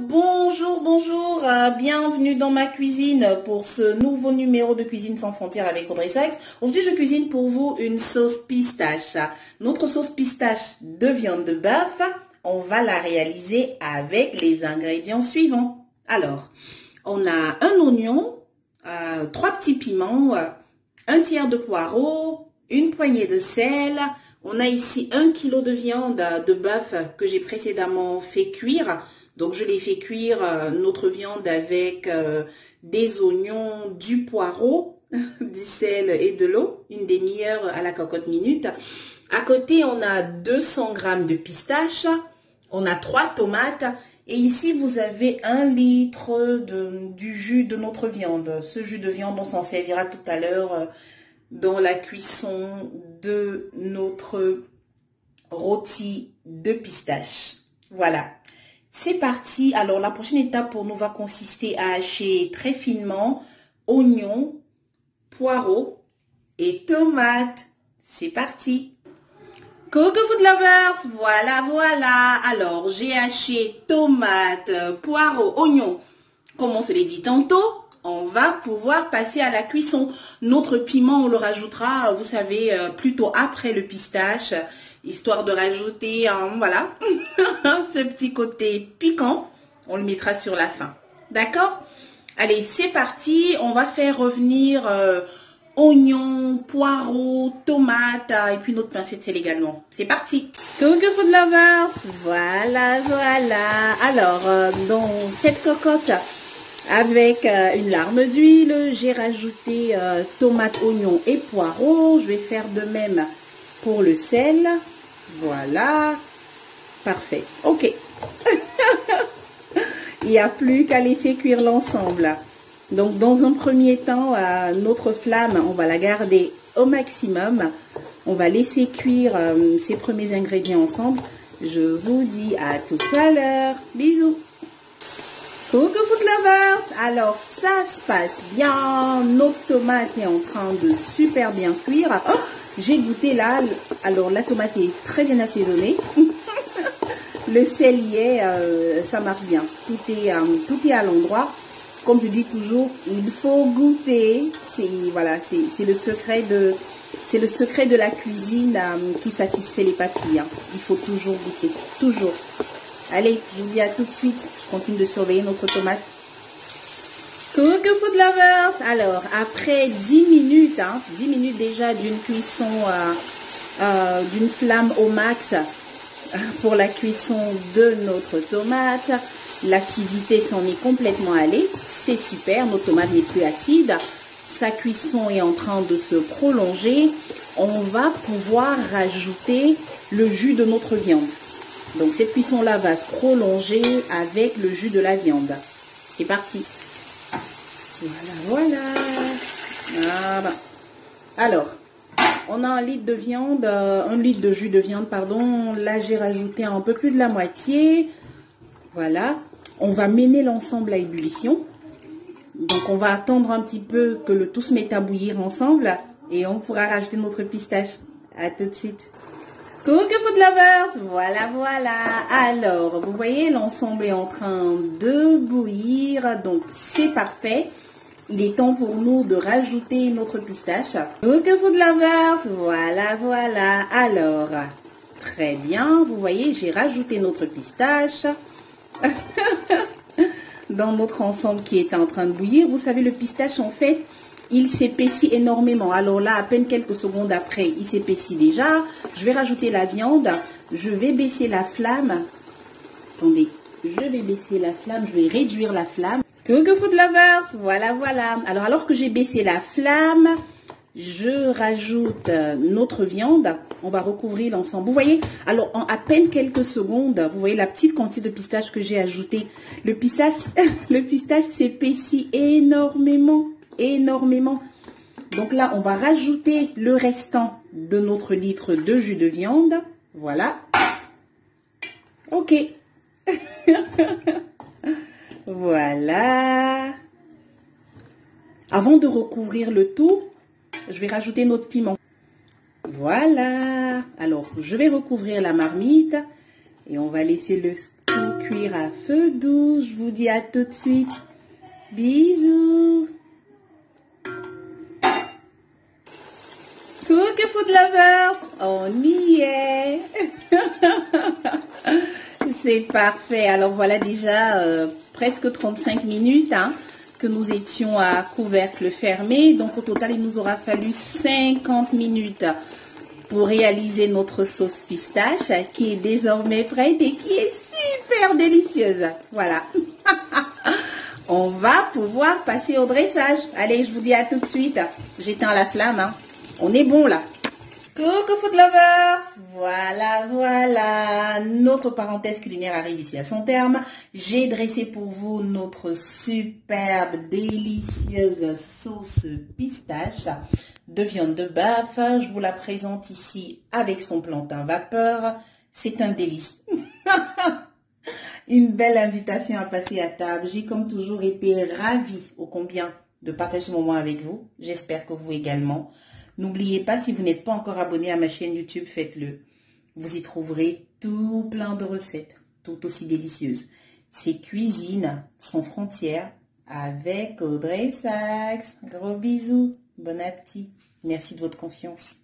bonjour, bonjour, bienvenue dans ma cuisine pour ce nouveau numéro de Cuisine sans frontières avec Audrey Sax. Aujourd'hui, je cuisine pour vous une sauce pistache. Notre sauce pistache de viande de bœuf, on va la réaliser avec les ingrédients suivants. Alors, on a un oignon, 3 petits piments, un tiers de poireau, une poignée de sel. On a ici 1 kg de viande de bœuf que j'ai précédemment fait cuire. Donc, je l'ai fait cuire, notre viande, avec des oignons, du poireau, du sel et de l'eau, une demi-heure à la cocotte minute. À côté, on a 200 g de pistaches, on a 3 tomates et ici, vous avez 1 litre du jus de notre viande. Ce jus de viande, on s'en servira tout à l'heure dans la cuisson de notre rôti de pistache. Voilà. C'est parti. Alors, la prochaine étape pour nous va consister à hacher très finement oignons, poireaux et tomates. C'est parti. Coucou food lovers, voilà. Alors, j'ai haché tomates, poireaux, oignons. Comme on se l'est dit tantôt, on va pouvoir passer à la cuisson. Notre piment, on le rajoutera, vous savez, plutôt après le pistache, histoire de rajouter, voilà, ce petit côté piquant. On le mettra sur la fin. D'accord? Allez, c'est parti. On va faire revenir oignons, poireaux, tomates et puis notre pincée de sel également. C'est parti. Coucou food lovers. Voilà. Alors, dans cette cocotte, avec une larme d'huile, j'ai rajouté tomates, oignons et poireaux. Je vais faire de même pour le sel. Voilà. Parfait. Ok. Il n'y a plus qu'à laisser cuire l'ensemble. Donc, dans un premier temps, notre flamme, on va la garder au maximum. On va laisser cuire ces premiers ingrédients ensemble. Je vous dis à tout à l'heure. Bisous. Coucou food lovers. Alors, ça se passe bien. Notre tomate est en train de super bien cuire. Oh, j'ai goûté là. Alors, la tomate est très bien assaisonnée. Le sel y est, ça marche bien. Tout est à l'endroit. Comme je dis toujours, il faut goûter. Voilà, c'est le secret de la cuisine qui satisfait les papilles. Hein. Il faut toujours goûter, toujours. Allez, je vous dis à tout de suite. Je continue de surveiller notre tomate. Coucou food lovers. Alors, après 10 minutes, 10 minutes déjà d'une cuisson, d'une flamme au max pour la cuisson de notre tomate. L'acidité s'en est complètement allée. C'est super, notre tomate n'est plus acide. Sa cuisson est en train de se prolonger. On va pouvoir rajouter le jus de notre viande. Donc, cette cuisson-là va se prolonger avec le jus de la viande. C'est parti. Voilà. Alors, on a 1 litre de viande, 1 litre de jus de viande, pardon. Là, j'ai rajouté un peu plus de la moitié. Voilà. On va mener l'ensemble à ébullition. Donc, on va attendre un petit peu que le tout se mette à bouillir ensemble. Et on pourra rajouter notre pistache. À tout de suite. Coucou food lovers, voilà. Alors, vous voyez, l'ensemble est en train de bouillir, donc c'est parfait. Il est temps pour nous de rajouter notre pistache. Coucou food lovers, voilà. Alors, très bien, vous voyez, j'ai rajouté notre pistache dans notre ensemble qui était en train de bouillir. Vous savez, le pistache, en fait, il s'épaissit énormément. Alors là, à peine quelques secondes après, il s'épaissit déjà. Je vais rajouter la viande. Je vais baisser la flamme. Attendez, je vais baisser la flamme. Je vais réduire la flamme. Coucou food lovers, voilà. Alors que j'ai baissé la flamme, je rajoute notre viande. On va recouvrir l'ensemble. Vous voyez, alors en à peine quelques secondes, vous voyez la petite quantité de pistache que j'ai ajoutée. Le pistache s'épaissit énormément. Donc là, on va rajouter le restant de notre litre de jus de viande. Voilà. Ok. Voilà. Avant de recouvrir le tout, je vais rajouter notre piment. Voilà. Alors, je vais recouvrir la marmite et on va laisser le tout cuire à feu doux. Je vous dis à tout de suite. Bisous. Coucou food lovers, on y est. C'est parfait. Alors voilà déjà presque 35 minutes que nous étions à couvercle fermé. Donc au total, il nous aura fallu 50 minutes pour réaliser notre sauce pistache qui est désormais prête et qui est super délicieuse. Voilà. On va pouvoir passer au dressage. Allez, je vous dis à tout de suite. J'éteins la flamme. On est bon là. Coucou food lovers. Voilà. Notre parenthèse culinaire arrive ici à son terme. J'ai dressé pour vous notre superbe, délicieuse sauce pistache de viande de bœuf. Je vous la présente ici avec son plantain vapeur. C'est un délice. Une belle invitation à passer à table. J'ai comme toujours été ravie ô combien de partager ce moment avec vous. J'espère que vous également. N'oubliez pas, si vous n'êtes pas encore abonné à ma chaîne YouTube, faites-le. Vous y trouverez tout plein de recettes, tout aussi délicieuses. C'est Cuisine sans frontières avec Audrey Sax. Gros bisous, bon appétit. Merci de votre confiance.